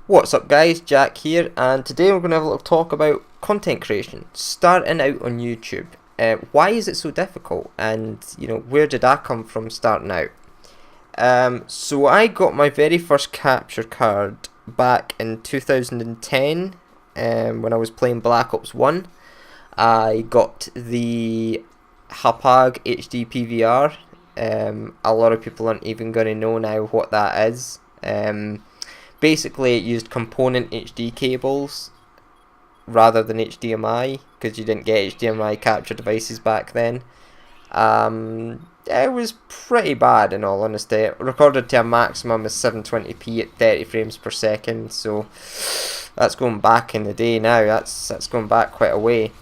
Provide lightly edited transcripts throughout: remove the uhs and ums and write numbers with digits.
What's up guys, Jack here, and today we're going to have a little talk about content creation, starting out on YouTube. Why is it so difficult, and where did I come from starting out? So I got my very first capture card back in 2010 when I was playing Black Ops 1. I got the Hapag HD PVR. A lot of people aren't even going to know now what that is. Basically, it used component HD cables rather than HDMI because you didn't get HDMI capture devices back then. It was pretty bad in all honesty. It recorded to a maximum of 720p at 30 frames per second, so that's going back in the day now. That's going back quite a way.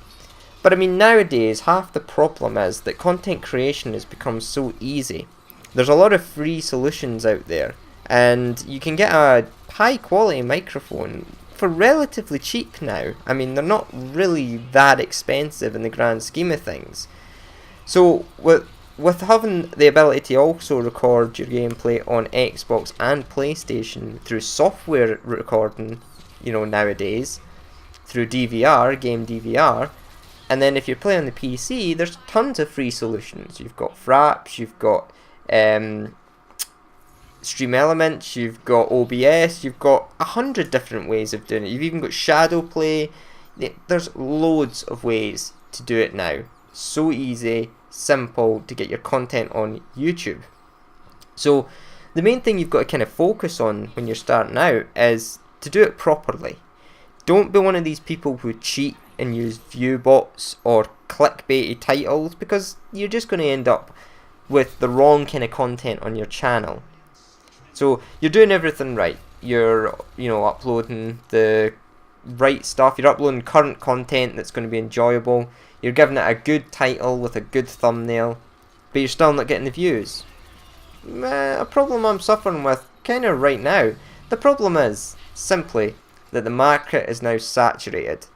But I mean, nowadays, half the problem is that content creation has become so easy. There's a lot of free solutions out there, and you can get a high quality microphone for relatively cheap now. I mean, they're not really that expensive in the grand scheme of things. So with having the ability to also record your gameplay on Xbox and PlayStation through software recording, nowadays, through DVR, game DVR, and then if you play on the PC, there's tons of free solutions. You've got Fraps, you've got Stream Elements, you've got OBS, you've got 100 different ways of doing it. You've even got Shadow Play. There's loads of ways to do it now. So easy, simple to get your content on YouTube. So the main thing you've got to kind of focus on when you're starting out is to do it properly. Don't be one of these people who cheat and use view bots or clickbaity titles, because you're just going to end up with the wrong kind of content on your channel. So you're doing everything right. You're uploading the right stuff. You're uploading current content that's going to be enjoyable. You're giving it a good title with a good thumbnail, but you're still not getting the views. A problem I'm suffering with kind of right now. The problem is simply that the market is now saturated.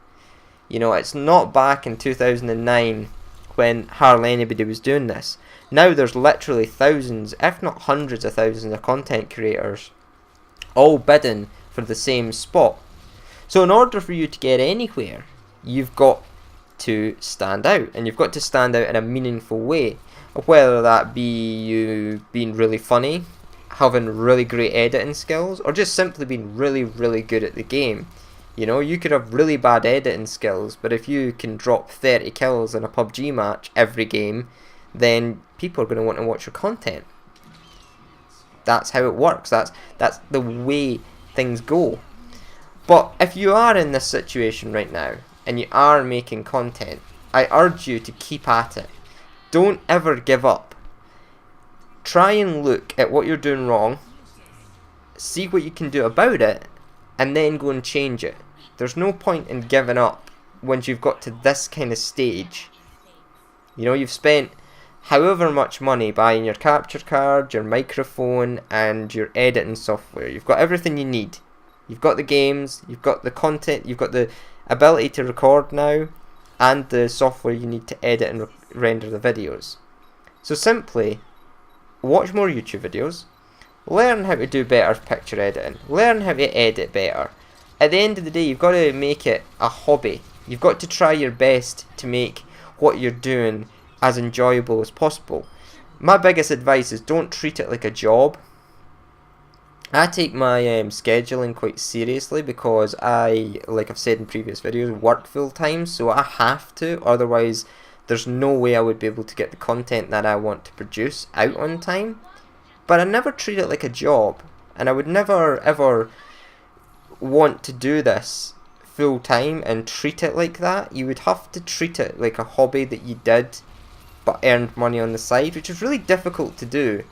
It's not back in 2009 when hardly anybody was doing this. Now there's literally thousands, if not hundreds of thousands of content creators all bidding for the same spot. So in order for you to get anywhere, you've got to stand out, and you've got to stand out in a meaningful way. Whether that be you being really funny, having really great editing skills, or just simply being really, really good at the game. You could have really bad editing skills, but if you can drop 30 kills in a PUBG match every game, then people are going to want to watch your content. That's how it works. That's the way things go. But if you are in this situation right now, and you are making content, I urge you to keep at it. Don't ever give up. Try and look at what you're doing wrong, see what you can do about it, and then go and change it. There's no point in giving up once you've got to this kind of stage. You've spent however much money buying your capture card, your microphone, and your editing software. You've got everything you need. You've got the games, you've got the content, you've got the ability to record now, and the software you need to edit and render the videos. So simply, watch more YouTube videos, learn how to do better picture editing, learn how to edit better. At the end of the day, you've got to make it a hobby. You've got to try your best to make what you're doing as enjoyable as possible. My biggest advice is don't treat it like a job. I take my scheduling quite seriously because I, like I've said in previous videos, work full time, so I have to, otherwise there's no way I would be able to get the content that I want to produce out on time. But I never treat it like a job, and I would never ever want to do this full time and treat it like that. You would have to treat it like a hobby that you did but earned money on the side, which is really difficult to do.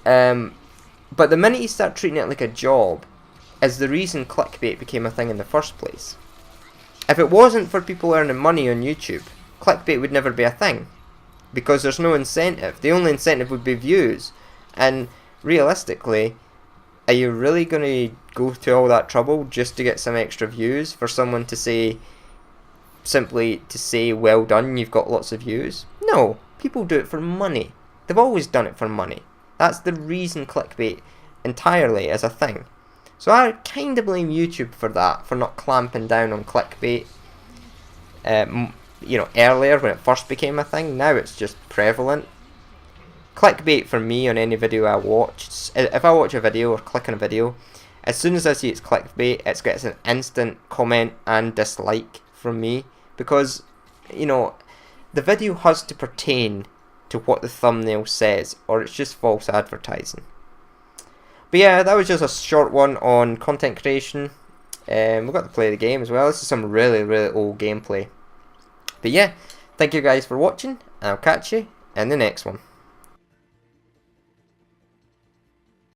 But the minute you start treating it like a job is the reason clickbait became a thing in the first place. If it wasn't for people earning money on YouTube, clickbait would never be a thing, because there's no incentive. The only incentive would be views, and realistically, are you really going to go to all that trouble just to get some extra views for someone to say, simply to say, well done, you've got lots of views? No, people do it for money. They've always done it for money. That's the reason clickbait entirely is a thing. So I kind of blame YouTube for that, for not clamping down on clickbait. You know, earlier when it first became a thing. Now it's just prevalent. Clickbait for me on any video I watch, if I watch a video or click on a video, as soon as I see it's clickbait, it gets an instant comment and dislike from me, because, you know, the video has to pertain to what the thumbnail says, or it's just false advertising. But yeah, that was just a short one on content creation. We've got to play the game as well. This is some really, really old gameplay. But yeah, thank you guys for watching, and I'll catch you in the next one.